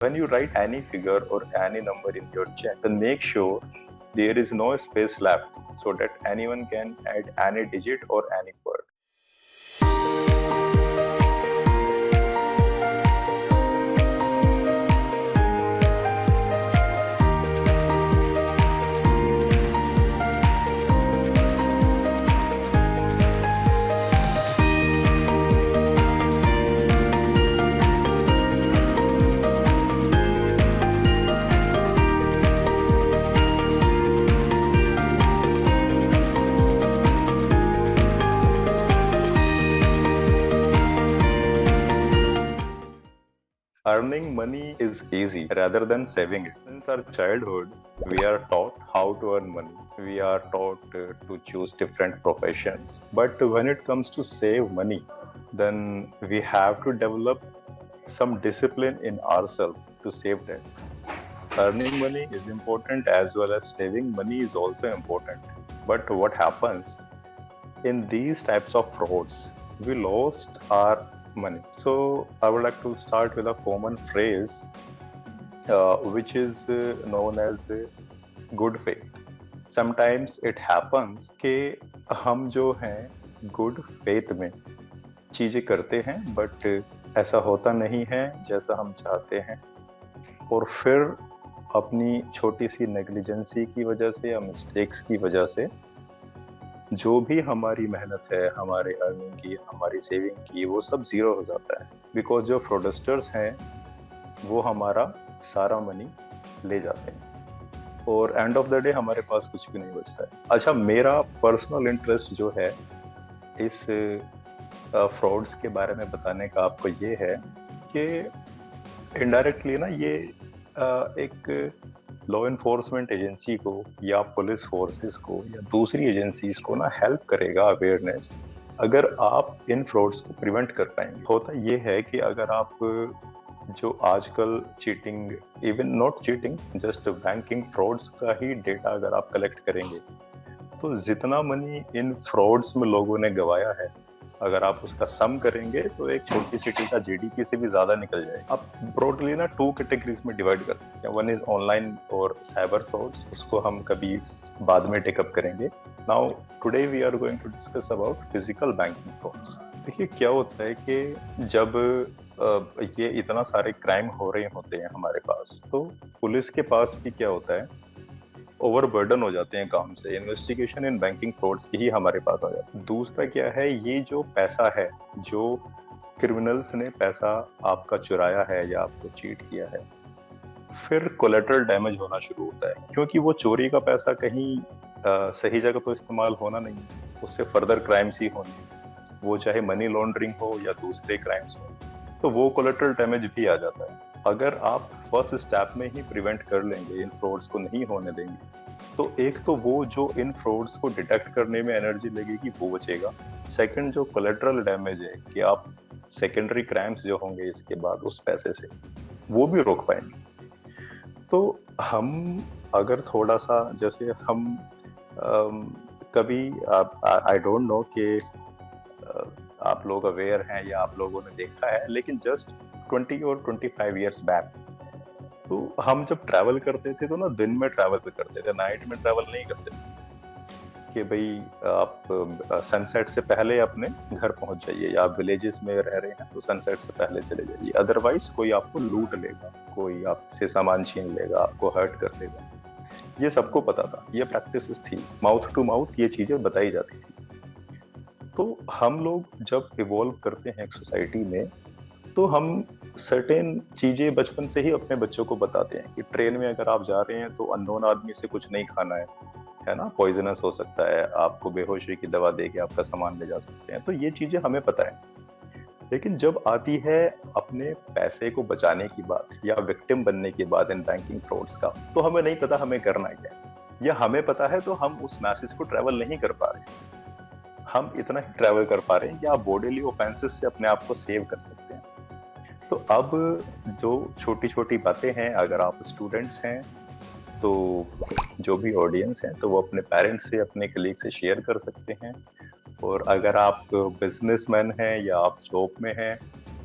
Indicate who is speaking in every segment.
Speaker 1: When you write any figure or any number in your check, then make sure there is no space left so that anyone can add any digit or any word. Earning money is easy rather than saving it. Since our childhood, we are taught how to earn money. We are taught to choose different professions. But when it comes to save money, then we have to develop some discipline in ourselves to save that. Earning money is important as well as saving money is also important. But what happens in these types of frauds, we lost our money. So I would like to start with a common phrase which is known as good faith. Sometimes it happens कि हम जो हैं good faith में चीजें करते हैं but ऐसा होता नहीं है जैसा हम चाहते हैं और फिर अपनी छोटी सी नेग्लिजेंसी की वजह से या मिस्टेक्स की वजह से जो भी हमारी मेहनत है, हमारे अर्निंग की, हमारी सेविंग की, वो सब ज़ीरो हो जाता है। बिकॉज़ जो फ्रॉडस्टर्स हैं, वो हमारा सारा मनी ले जाते हैं और एंड ऑफ द डे हमारे पास कुछ भी नहीं बचता है। अच्छा, मेरा पर्सनल इंटरेस्ट जो है इस फ्रॉड्स के बारे में बताने का आपको ये है कि इनडायरेक्टली ना ये एक लॉ इन्फोर्समेंट एजेंसी को या पुलिस फोर्सेस को या दूसरी एजेंसीज को ना हेल्प करेगा अवेयरनेस, अगर आप इन फ्रॉड्स को प्रिवेंट कर पाएंगे। होता ये है कि अगर आप जो आजकल cheating, even not cheating, just banking frauds का ही डेटा अगर आप कलेक्ट करेंगे तो जितना मनी इन फ्रॉड्स में लोगों ने गंवाया है, अगर आप उसका सम करेंगे तो एक छोटी सिटी का जीडीपी से भी ज्यादा निकल जाए। आप ब्रॉडली ना 2 कैटेगरीज में डिवाइड कर सकते हैं। वन इज ऑनलाइन और साइबर फ्रॉड्स, उसको हम कभी बाद में टेकअप करेंगे। Now today we are going to discuss about physical banking frauds. देखिए क्या होता है कि जब ये इतना सारे क्राइम हो रहे होते हैं हमारे पास, तो पुलिस के पास भी क्या होता है, ओवरबर्डन हो जाते हैं काम से। इन्वेस्टिगेशन इन बैंकिंग फ्रॉड्स की ही हमारे पास आ जाती है। दूसरा क्या है, ये जो पैसा है, जो क्रिमिनल्स ने पैसा आपका चुराया है या आपको चीट किया है, फिर कोलेटरल डैमेज होना शुरू होता है, क्योंकि वो चोरी का पैसा कहीं सही जगह तो इस्तेमाल होना नहीं, उससे फर्दर क्राइम्स ही होने, वो चाहे मनी लॉन्ड्रिंग हो या दूसरे क्राइम्स हो, तो वो कोलेटरल डैमेज भी आ जाता है। अगर आप फर्स्ट स्टेप में ही प्रिवेंट कर लेंगे, इन फ्रॉड्स को नहीं होने देंगे, तो एक तो वो जो इन फ्रॉड्स को डिटेक्ट करने में एनर्जी लगेगी वो बचेगा। सेकंड, जो कोलेटरल डैमेज है कि आप सेकेंडरी क्राइम्स जो होंगे इसके बाद उस पैसे से, वो भी रोक पाएंगे। तो हम अगर थोड़ा सा, जैसे हम कभी आई डोंट नो कि आप लोग अवेयर हैं या आप लोगों ने देखा है, लेकिन जस्ट 20 और 25 इयर्स बैक तो हम जब ट्रैवल करते थे तो ना दिन में ट्रैवल करते थे, नाइट में ट्रैवल नहीं करते थे कि भाई आप सनसेट से पहले अपने घर पहुंच जाइए, या आप विलेजेस में रह रहे हैं तो सनसेट से पहले चले जाइए, अदरवाइज कोई आपको लूट लेगा, कोई आपसे सामान छीन लेगा, आपको हर्ट कर देगा। ये सबको पता था, ये प्रैक्टिसेस थी, माउथ टू माउथ ये चीजें बताई जाती थी। तो हम लोग जब इवॉल्व करते हैं एक सोसाइटी में, तो हम सर्टेन चीजें बचपन से ही अपने बच्चों को बताते हैं कि ट्रेन में अगर आप जा रहे हैं तो अननोन आदमी से कुछ नहीं खाना है ना, पॉइजनस हो सकता है, आपको बेहोशी की दवा दे के आपका सामान ले जा सकते हैं। तो ये चीजें हमें पता है, लेकिन जब आती है अपने पैसे को बचाने की बात या विक्टिम बनने की बात इन बैंकिंग फ्रॉड्स का, तो हमें नहीं पता हमें करना क्या है, या हमें पता है तो हम उस मैसेज को ट्रेवल नहीं कर पा रहे। हम इतना ही ट्रैवल कर पा रहे हैं कि आप बॉडीली ऑफेंसेस से अपने आप को सेव कर सकते हैं। तो अब जो छोटी छोटी बातें हैं, अगर आप स्टूडेंट्स हैं तो जो भी ऑडियंस हैं तो वो अपने पेरेंट्स से, अपने कलीग से शेयर कर सकते हैं, और अगर आप बिजनेसमैन हैं या आप जॉब में हैं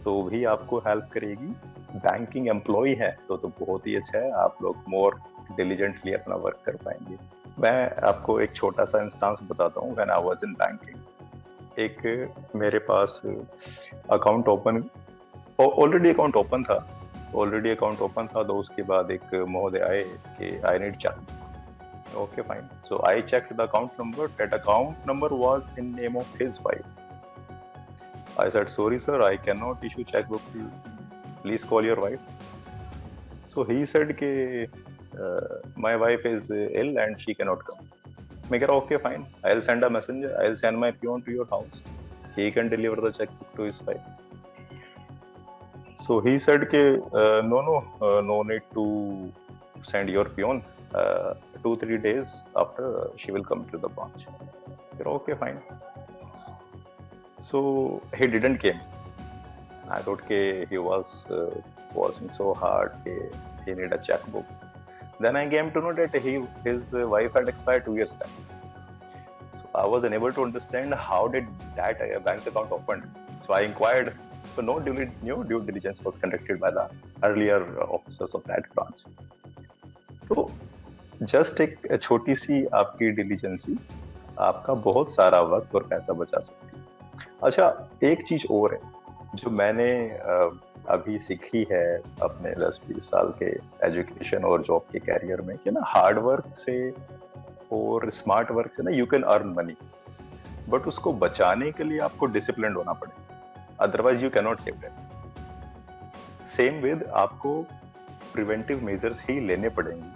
Speaker 1: तो भी आपको हेल्प करेगी। बैंकिंग एम्प्लॉय है तो बहुत ही अच्छा है, आप लोग मोर डिलीजेंटली अपना वर्क कर पाएंगे। मैं आपको एक छोटा सा इंस्टांस बताता हूँ। When I was in banking, एक मेरे पास account open, already account open था, तो उसके बाद एक महोदय आए कि I need cheque. Okay, fine. So I checked the account number. That account number was in name of his wife. I said, sorry, sir, I cannot issue checkbook to you. Please call your wife. So he said, कि, my wife is ill and she cannot come. मैं कह रहा, okay, fine. I'll send a messenger. I'll send my peon to your house. He can deliver the checkbook to his wife. So he said, कि, no need to send your peon. 2-3 days after she will come to the branch. Okay, fine. So he didn't came. I thought he was working so hard. He need a checkbook. Then I came to know that his wife had expired 2 years back. So I was unable to understand how did that bank account opened. So I inquired. So no due diligence was conducted by the earlier officers of that branch. तो just एक छोटी सी आपकी डिलीजेंसी आपका बहुत सारा वक्त और पैसा बचा सकती है। अच्छा, एक चीज और है जो मैंने अभी सीखी है अपने 10-20 साल के एजुकेशन और जॉब के कैरियर में, कि ना हार्ड वर्क से और स्मार्ट वर्क से ना you can earn money, but उसको बचाने के लिए आपको डिसिप्लिन होना पड़ेगा, otherwise you cannot save it. Same with आपको प्रिवेंटिव मेजर्स ही लेने पड़ेंगे,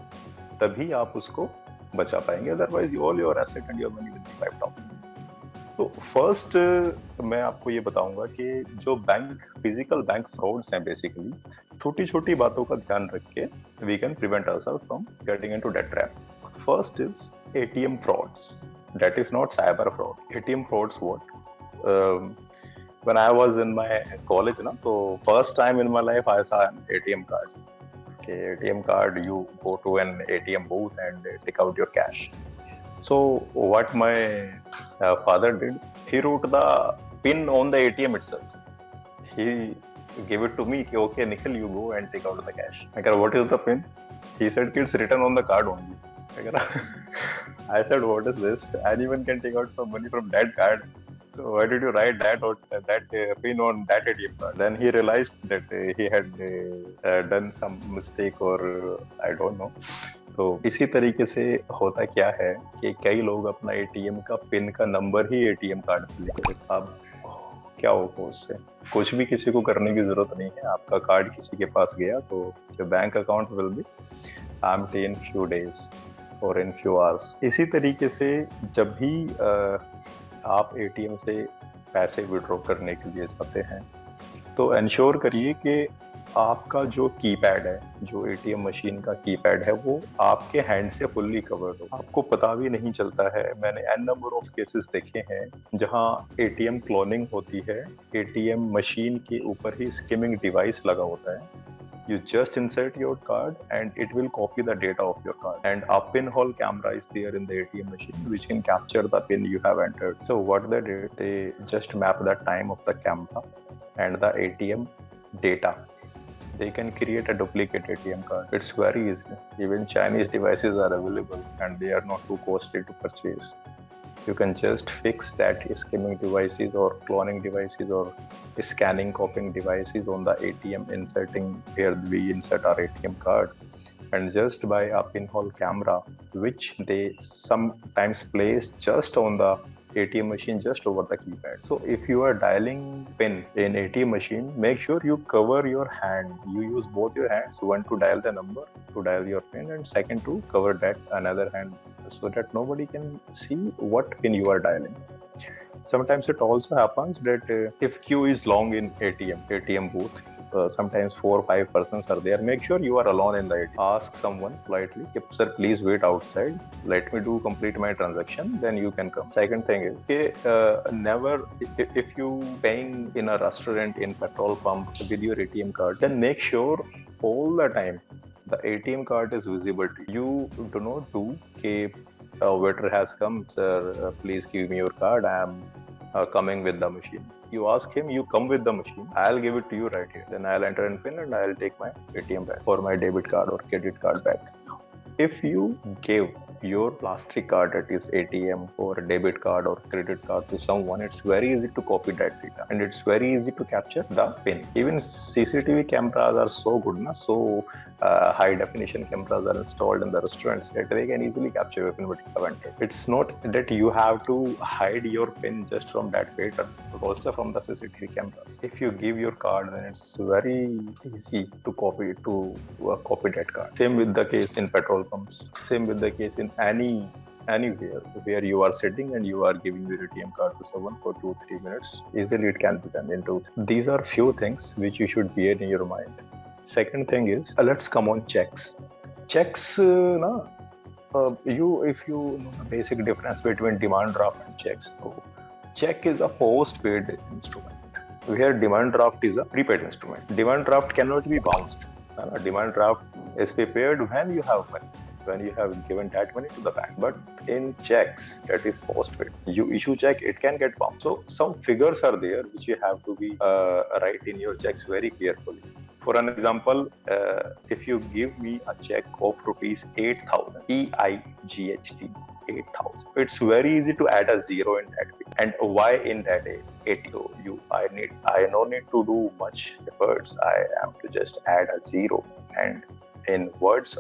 Speaker 1: तभी आप उसको बचा पाएंगे, otherwise all your asset and your money will be wiped out. तो फर्स्ट मैं आपको ये बताऊंगा कि जो फिजिकल बैंक फ्रॉड्स हैं, बेसिकली छोटी छोटी बातों का ध्यान रख के we can prevent ourselves from getting into that trap. First is ATM frauds, that is not cyber fraud. ATM frauds what, when I was in my college, so first time in my life I saw an ATM card. Okay, ATM card, you go to an ATM booth and take out your cash. So what my father did, he wrote the pin on the ATM itself. He gave it to me, okay, Nikhil, you go and take out the cash. I said, what is the pin? He said, it's written on the card only. I said, what is this? Anyone can take out some money from that card. So why did you write that pin on that ATM card? Then he realized that he had done some mistake, or I don't know. तो इसी तरीके से होता क्या है कि कई लोग अपना एटीएम का पिन का नंबर ही एटीएम कार्ड पे लिखते हैं। अब क्या होगा उससे? कुछ भी किसी को करने की जरूरत नहीं है। आपका कार्ड किसी के पास गया तो bank account will be empty in few days और इन फ्यू आवर्स। इसी तरीके से जब भी आप एटीएम से पैसे विड्रॉ करने के लिए जाते हैं तो इंश्योर करिए कि आपका जो कीपैड है, जो एटीएम मशीन का कीपैड है, वो आपके हैंड से फुल्ली कवर्ड हो। आपको पता भी नहीं चलता है। मैंने एन नंबर ऑफ केसेस देखे हैं जहां एटीएम क्लोनिंग होती है, एटीएम मशीन के ऊपर ही स्किमिंग डिवाइस लगा होता है। You just insert your card and it will copy the data of your card, and a pinhole camera is there in the ATM machine which can capture the pin you have entered. So what they did, they just map the time of the camera and the ATM data. They can create a duplicate ATM card. It's very easy. Even Chinese devices are available and they are not too costly to purchase. You can just fix that skimming devices or cloning devices or scanning copying devices on the ATM, inserting where we insert our ATM card, and just by a pinhole camera which they sometimes place just on the ATM machine, just over the keypad. So if you are dialing pin in ATM machine, make sure you cover your hand. You use both your hands, one to dial the number, to dial your pin, and second to cover that another hand, so that nobody can see what pin you are dialing. Sometimes it also happens that if queue is long in ATM booth, sometimes 4 or 5 persons are there. Make sure you are alone in the ATM. Ask someone politely, sir, please wait outside. Let me do complete my transaction. Then you can come. Second thing is, never, if you paying in a restaurant, in petrol pump with your ATM card, then make sure all the time the ATM card is visible to you. You do not do, waiter has come, sir, please give me your card. I am coming with the machine. You ask him, you come with the machine, I'll give it to you right here. Then I'll enter in PIN and I'll take my ATM back or my debit card or credit card back. If you give your plastic card, that is ATM or a debit card or credit card, to someone, it's very easy to copy that data and it's very easy to capture the PIN. Even CCTV cameras are so good, so high definition cameras are installed in the restaurants that they can easily capture your PIN with entered. It's not that you have to hide your PIN just from that waiter, but also from the CCTV cameras. If you give your card, then it's very easy to copy copy that card. Same with the case in petrol pumps. Same with the case in anywhere where you are sitting and you are giving your ATM card to someone for 2-3 minutes. Easily it can be done in 2. These are few things which you should bear in your mind. Second thing is, let's come on checks. Checks, if you know the basic difference between demand draft and checks. So, check is a postpaid instrument, where demand draft is a prepaid instrument. Demand draft cannot be bounced. Demand draft is prepared when you have money, when you have given that money to the bank. But in checks, that is postpaid. You issue check, it can get bounced. So some figures are there which you have to be write in your checks very carefully. For an example, if you give me a check of rupees 8,000, EIGHT, 8,000. It's very easy to add a zero in that. And why in that 80? So I no need to do much efforts. I am to just add a zero and in words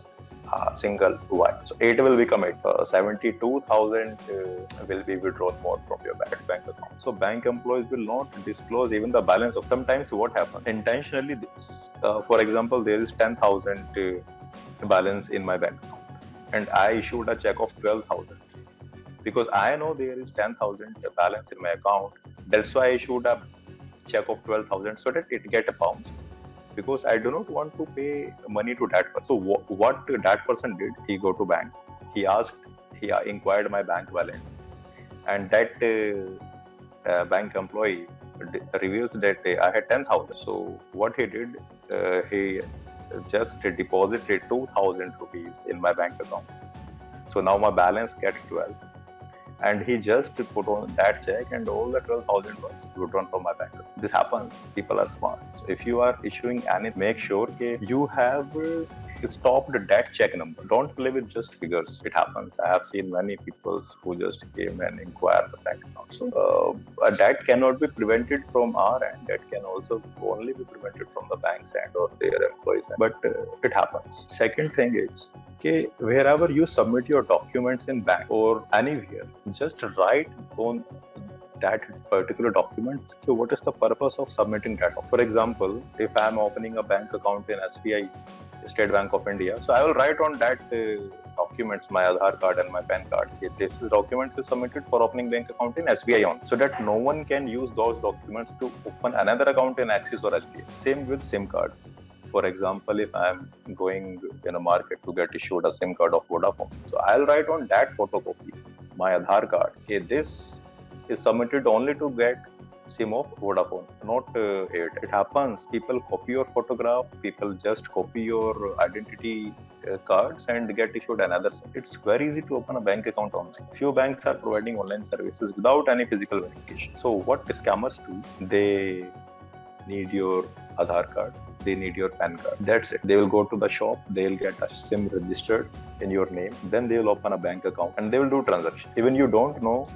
Speaker 1: single Y. So 8 will become 8. 72,000 will be withdrawn more from your bank account. So bank employees will not disclose even the balance of. Sometimes what happens intentionally, for example, there is 10,000 balance in my bank account, and I issued a check of 12,000 because I know there is 10,000 balance in my account. That's why I issued a check of 12,000 so that it get bounced, because I do not want to pay money to that person. So what that person did, he go to bank, he inquired my bank balance, and that bank employee reveals that I had 10,000. So what he did, he just deposited 2,000 rupees in my bank account. So now my balance gets 12. And he just put on that check and all the 12,000 was withdrawn from my bank. This happens. People are smart. So if you are issuing any, make sure that you have stopped that check number. Don't play with just figures. It happens. I have seen many people who just came and inquired the bank account. So that cannot be prevented from our end. That can also only be prevented from the bank's end or their employees' end. But it happens. Second thing is, okay, wherever you submit your documents in bank or anywhere, just write on that particular document, okay, what is the purpose of submitting that. For example, if I am opening a bank account in SBI, State Bank of India, so I will write on that documents, my Aadhaar card and my PAN card. Okay, this is documents is submitted for opening bank account in SBI on, so that no one can use those documents to open another account in Axis or SBI. Same with SIM cards. For example, if I am going in a market to get issued a SIM card of Vodafone, so I'll write on that photocopy, my Aadhaar card, okay, this is submitted only to get SIM of Vodafone, not Airtel. It happens. People copy your photograph. People just copy your identity cards and get issued another SIM. It's very easy to open a bank account online. Few banks are providing online services without any physical verification. So what scammers do? They need your Aadhaar card. They need your PAN card. That's it. They will go to the shop. They'll get a SIM registered in your name. Then they will open a bank account and they will do transactions. Even you don't know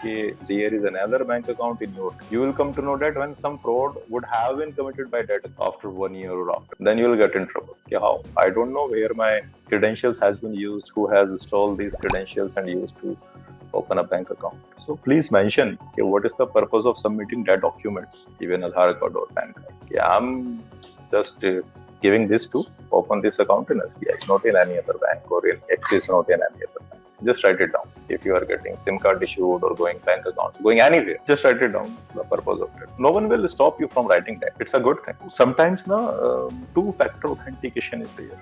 Speaker 1: there is another bank account in your. You will come to know that when some fraud would have been committed by that after 1 year or after. Then you will get in trouble. Okay, how? I don't know where my credentials has been used, who has installed these credentials and used to open a bank account. So please mention, okay, what is the purpose of submitting that documents, even Aadhaar card or PAN card. Okay, I'm just giving this to open this account in SBI, not in any other bank, or in Axis, not in any other bank. Just write it down. If you are getting SIM card issued or going bank accounts, going anywhere, just write it down, the purpose of it. No one will stop you from writing that. It's a good thing. Sometimes two-factor authentication is there.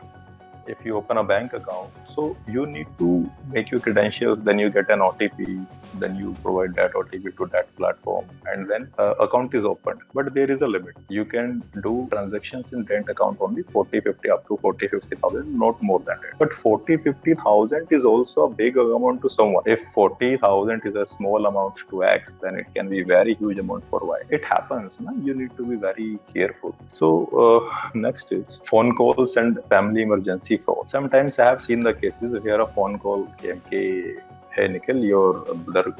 Speaker 1: if you open a bank account, so you need to make your credentials, then you get an OTP, then you provide that OTP to that platform, and then account is opened. But there is a limit. You can do transactions in rent account only 40, 50, up to 40, 50,000, not more than that. But 40, 50,000 is also a big amount to someone. If 40,000 is a small amount to X, then it can be very huge amount for Y. It happens. Na? You need to be very careful. So next is phone calls and family emergency fraud. Sometimes I have seen the cases where a phone call came, hey Nikhil, your brother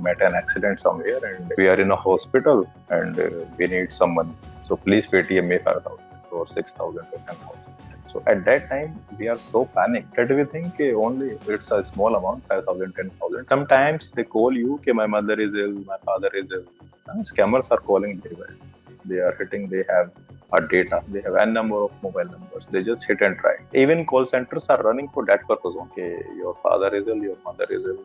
Speaker 1: met an accident somewhere and we are in a hospital and we need some money. So please Paytm me 5,000 or 6,000 or 10,000. So at that time, we are so panicked that we think only it's a small amount, 5,000, 10,000. Sometimes they call you, okay, my mother is ill, my father is ill. Scammers are calling everywhere. They are hitting, they have a data, they have n number of mobile numbers. They just hit and try. Even call centers are running for that purpose. Okay, your father is ill, your mother is ill.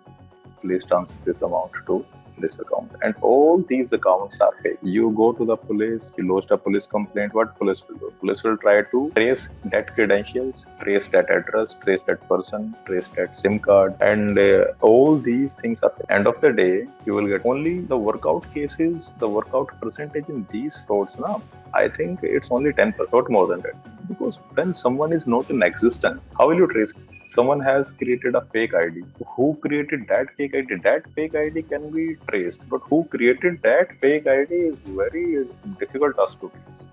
Speaker 1: Please transfer this amount to this account. And all these accounts are fake. You go to the police, you lodge a police complaint. What police will do? Police will try to trace that credentials, trace that address, trace that person, trace that SIM card, and all these things are fake. End of the day, you will get only the workout cases, the workout percentage in these frauds. Now, I think it's only 10%, not more than that. Because when someone is not in existence, how will you trace? Someone has created a fake ID. Who created that fake ID? That fake ID can be traced, but who created that fake ID is very difficult task to trace.